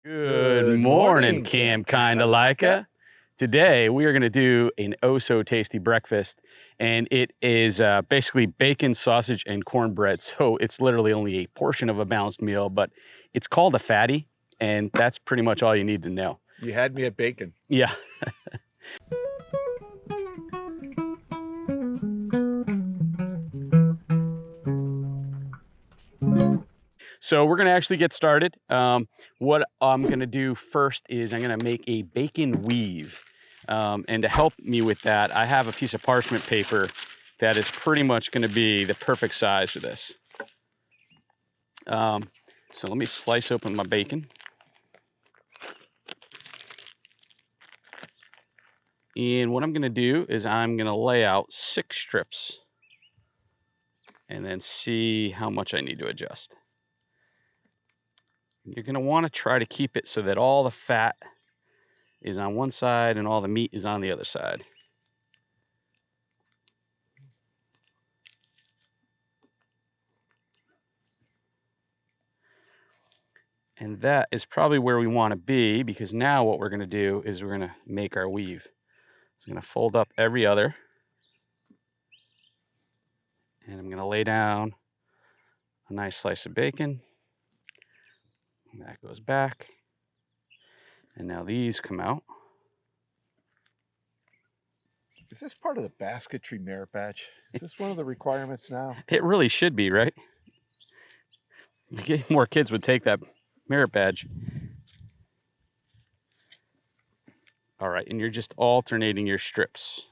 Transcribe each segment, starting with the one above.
Good morning, Cam Kinda Lika. Today we are going to do an oh-so-tasty breakfast, and it is basically bacon, sausage, and cornbread. So it's literally only a portion of a balanced meal, but it's called a fatty, and that's pretty much all you need to know. You had me at bacon. Yeah. So we're gonna actually get started. What I'm gonna do first is I'm gonna make a bacon weave. And to help me with that, I have a piece of parchment paper that is pretty much gonna be the perfect size for this. So let me slice open my bacon. And what I'm gonna do is I'm gonna lay out 6 strips and then see how much I need to adjust. You're gonna wanna try to keep it so that all the fat is on one side and all the meat is on the other side. And that is probably where we want to be, because now what we're going to do is we're going to make our weave. So I'm going to fold up every other. And I'm going to lay down a nice slice of bacon. And that goes back. And now these come out. Is this part of the basketry merit badge? Is this one of the requirements now? It really should be, right? More kids would take that merit badge. All right, and you're just alternating your strips.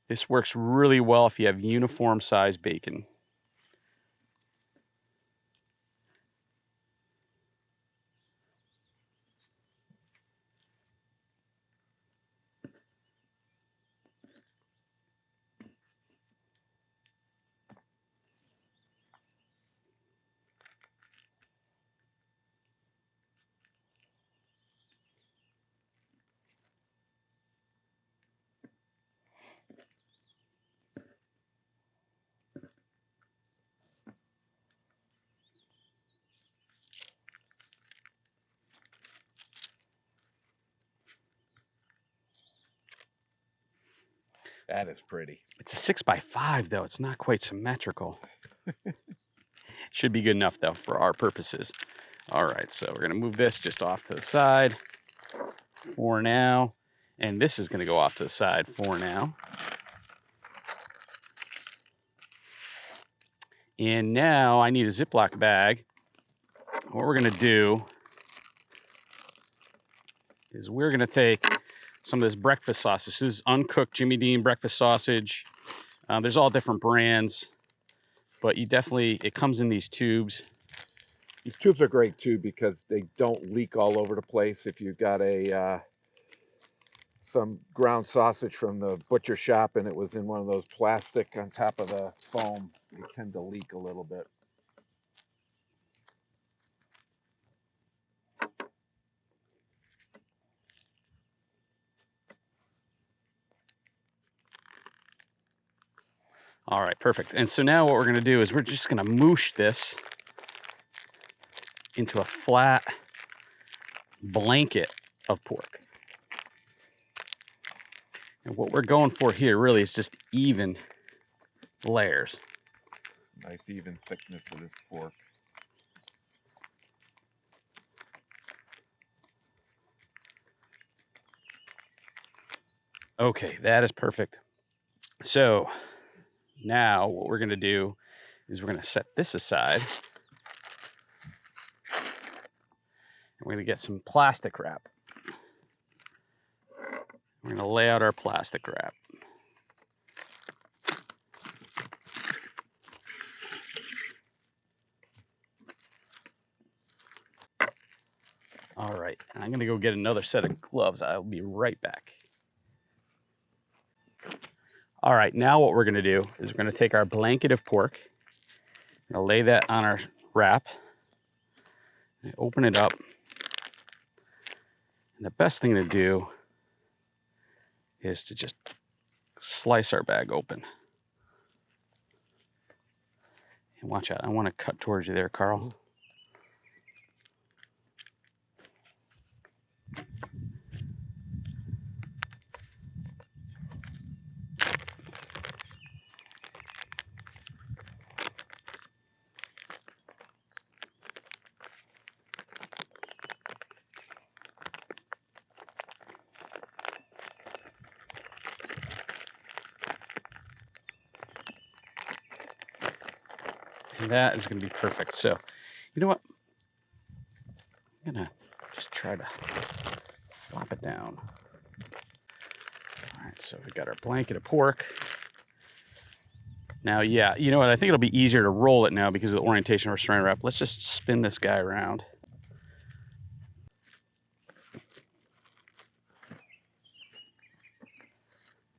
This works really well if you have uniform size bacon. That is pretty. It's a 6x5 though. It's not quite symmetrical. Should be good enough though for our purposes. All right, so we're gonna move this just off to the side for now. And this is gonna go off to the side for now. And now I need a Ziploc bag. What we're gonna do is we're gonna take some of this breakfast sausage. This is uncooked Jimmy Dean breakfast sausage. There's all different brands, but it comes in these tubes. These tubes are great too because they don't leak all over the place. If you've got some ground sausage from the butcher shop and it was in one of those plastic on top of the foam, they tend to leak a little bit. All right, perfect. And so now what we're gonna do is we're just gonna moosh this into a flat blanket of pork. And what we're going for here really is just even layers. Nice even thickness of this pork. Okay, that is perfect. So now what we're gonna do is we're gonna set this aside. And we're gonna get some plastic wrap. We're gonna lay out our plastic wrap. All right, and I'm gonna go get another set of gloves. I'll be right back. All right, now what we're gonna do is we're gonna take our blanket of pork, we're gonna lay that on our wrap, and open it up. And the best thing to do is to just slice our bag open. And watch out, I wanna cut towards you there, Carl. That is going to be perfect. So, you know what? I'm going to just try to flop it down. All right, so we've got our blanket of pork. Now, yeah, you know what? I think it'll be easier to roll it now because of the orientation of our saran wrap. Let's just spin this guy around.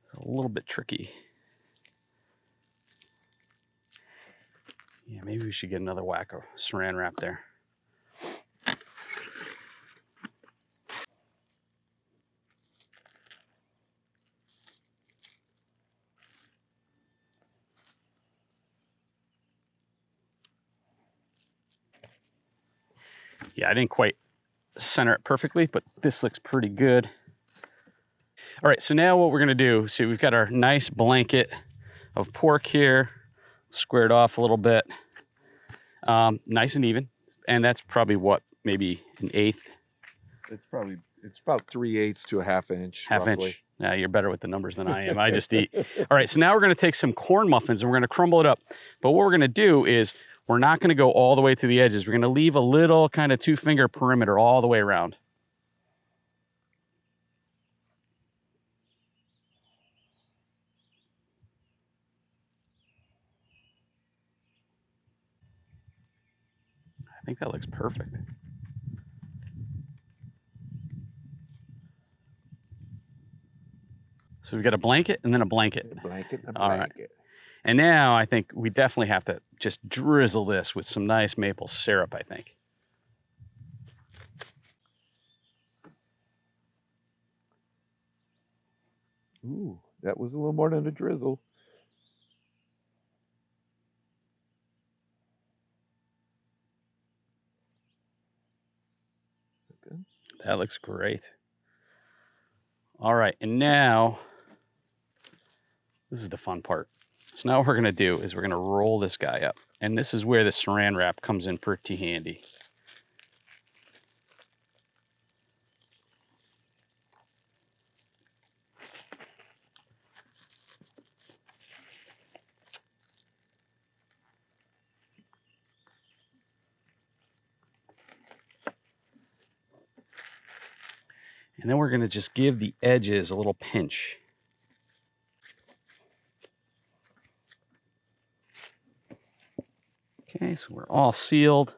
It's a little bit tricky. Yeah, maybe we should get another whack of saran wrap there. Yeah, I didn't quite center it perfectly, but this looks pretty good. All right, so now what we're gonna do, see, we've got our nice blanket of pork here, squared off a little bit, nice and even. And that's probably what, maybe an eighth? It's about 3/8 to a half inch. Half roughly. inch. Now you're better with the numbers than I am. I just eat. All right, so now we're gonna take some corn muffins and we're gonna crumble it up. But what we're gonna do is we're not gonna go all the way to the edges. We're gonna leave a little kind of 2-finger perimeter all the way around. I think that looks perfect. So we've got a blanket and then a blanket. A blanket and a All right. blanket. And now I think we definitely have to just drizzle this with some nice maple syrup, I think. Ooh, that was a little more than a drizzle. Okay. That looks great. All right, and now, this is the fun part. So now what we're gonna do is we're gonna roll this guy up. And this is where the saran wrap comes in pretty handy. And then we're gonna just give the edges a little pinch. Okay, so we're all sealed.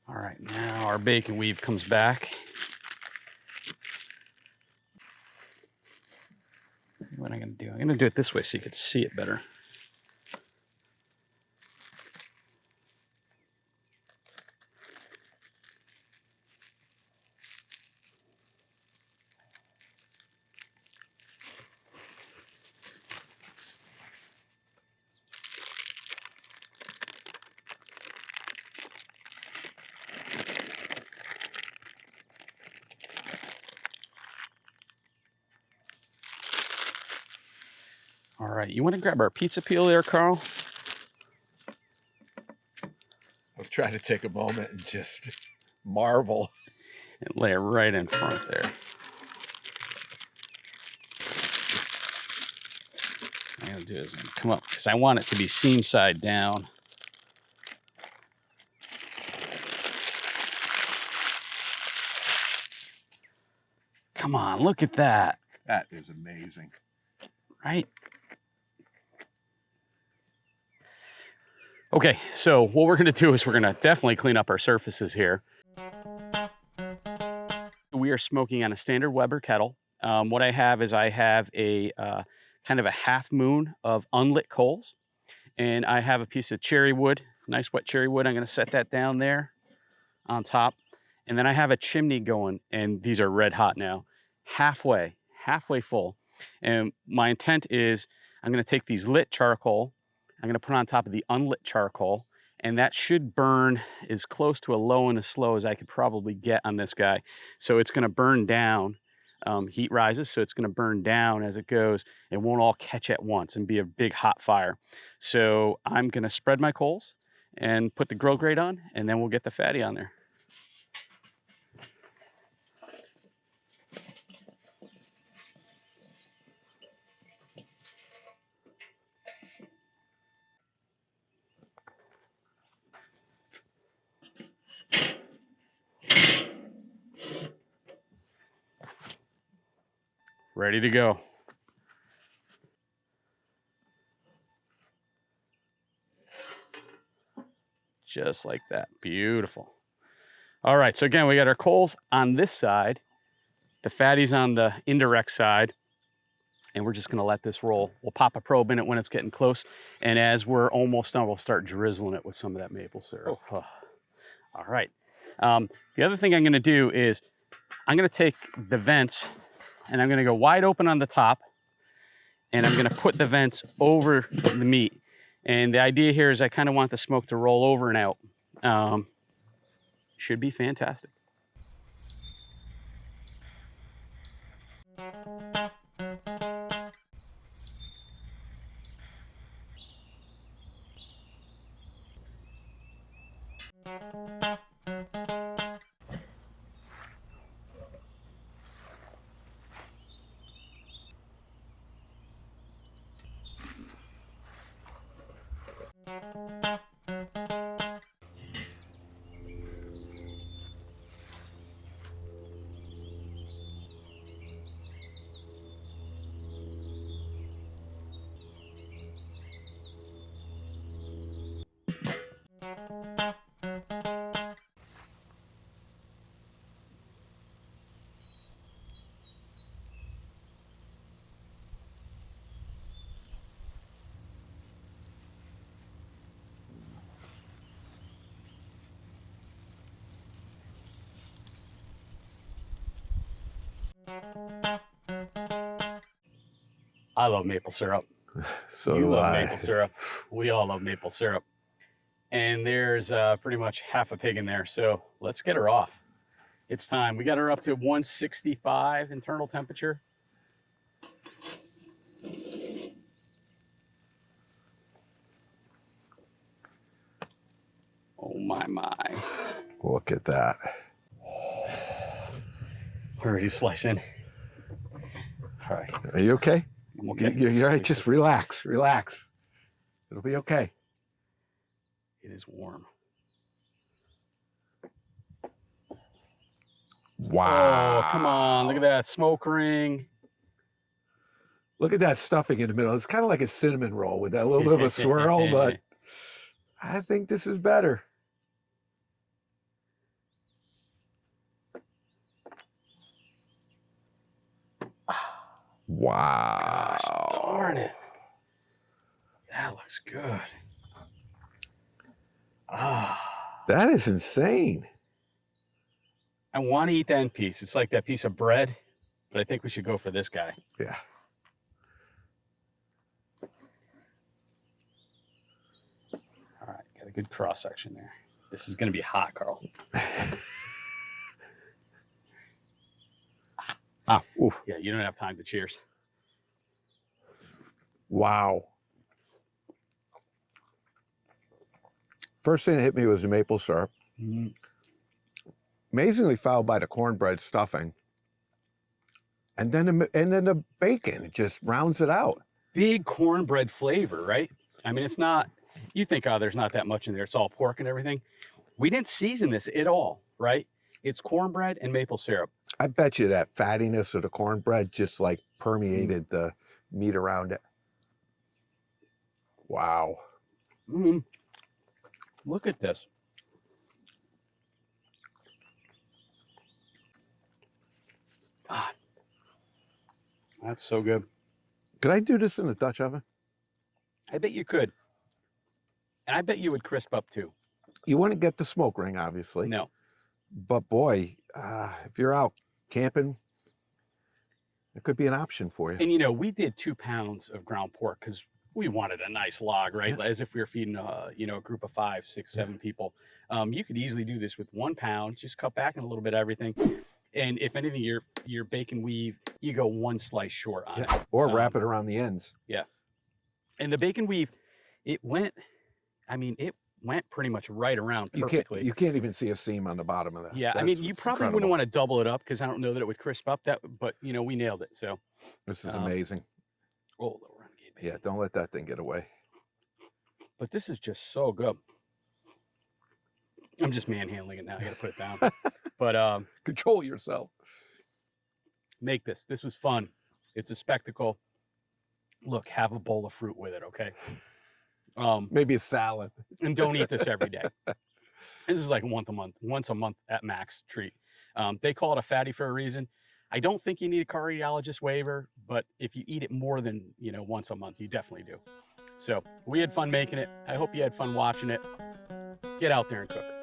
All right, now our bacon weave comes back. What am I gonna do? I'm gonna do it this way so you can see it better. All right, you want to grab our pizza peel there, Carl? I was trying to take a moment and just marvel. And lay it right in front there. What I'm gonna do is come up, because I want it to be seam side down. Come on, look at that. That is amazing. Right? Okay, so what we're gonna do is we're gonna definitely clean up our surfaces here. We are smoking on a standard Weber kettle. What I have is I have a kind of a half moon of unlit coals, and I have a piece of cherry wood, nice wet cherry wood. I'm gonna set that down there on top. And then I have a chimney going, and these are red hot now, halfway full. And my intent is I'm gonna take these lit charcoal, I'm gonna put on top of the unlit charcoal, and that should burn as close to a low and a slow as I could probably get on this guy. So it's gonna burn down, heat rises, so it's gonna burn down as it goes. It won't all catch at once and be a big hot fire. So I'm gonna spread my coals and put the grill grate on, and then we'll get the fatty on there. Ready to go. Just like that. Beautiful. All right, so again, we got our coals on this side, the fatties on the indirect side, and we're just gonna let this roll. We'll pop a probe in it when it's getting close, and as we're almost done, we'll start drizzling it with some of that maple syrup. Oh. All right. The other thing I'm gonna do is I'm gonna take the vents and I'm gonna go wide open on the top, and I'm gonna put the vents over the meat. And the idea here is I kind of want the smoke to roll over and out. Should be fantastic. I love maple syrup. So you do love I. maple syrup. We all love maple syrup. And there's pretty much half a pig in there. So let's get her off. It's time. We got her up to 165 internal temperature. Oh my. Look at that. We're ready to slice in. All right. Are you okay? I'm okay. You're all right. Just relax. Relax. It'll be okay. It is warm. Wow. Oh, come on. Look at that smoke ring. Look at that stuffing in the middle. It's kind of like a cinnamon roll with that little bit of a swirl, but I think this is better. Wow. Gosh, darn it. That looks good. Ah. That is insane. I want to eat the end piece. It's like that piece of bread, but I think we should go for this guy. Yeah. All right, got a good cross section there. This is going to be hot, Carl. Ah, oof. Yeah, you don't have time to cheers. Wow. First thing that hit me was the maple syrup. Mm. Amazingly followed by the cornbread stuffing. And then the bacon, it just rounds it out. Big cornbread flavor, right? I mean, it's not, you think, oh, there's not that much in there. It's all pork and everything. We didn't season this at all, right? It's cornbread and maple syrup. I bet you that fattiness of the cornbread just like permeated the meat around it. Wow. Mm. Look at this. God, that's so good. Could I do this in a Dutch oven? I bet you could. And I bet you would crisp up too. You wouldn't get the smoke ring, obviously. No. But boy, if you're out camping, it could be an option for you. And you know, we did 2 pounds of ground pork because we wanted a nice log, right? Yeah. As if we were feeding a group of 5, 6, 7 people. You could easily do this with 1 pound, just cut back in a little bit of everything. And if anything, your bacon weave, you go 1 slice short on it. Or wrap it around the ends. Yeah. And the bacon weave, it went pretty much right around perfectly. You can't even see a seam on the bottom of that. Yeah, I mean, you probably wouldn't want to double it up because I don't know that it would crisp up that, but we nailed it. So this is amazing. Oh, little renegade baby. Yeah, don't let that thing get away. But this is just so good. I'm just manhandling it now. I got to put it down. But control yourself. make this. This was fun. It's a spectacle. Look, have a bowl of fruit with it, okay? Maybe a salad. And don't eat this every day. This is like once a month at max treat. They call it a fatty for a reason. I don't think you need a cardiologist waiver, but if you eat it more than, once a month, you definitely do. So we had fun making it. I hope you had fun watching it. Get out there and cook it.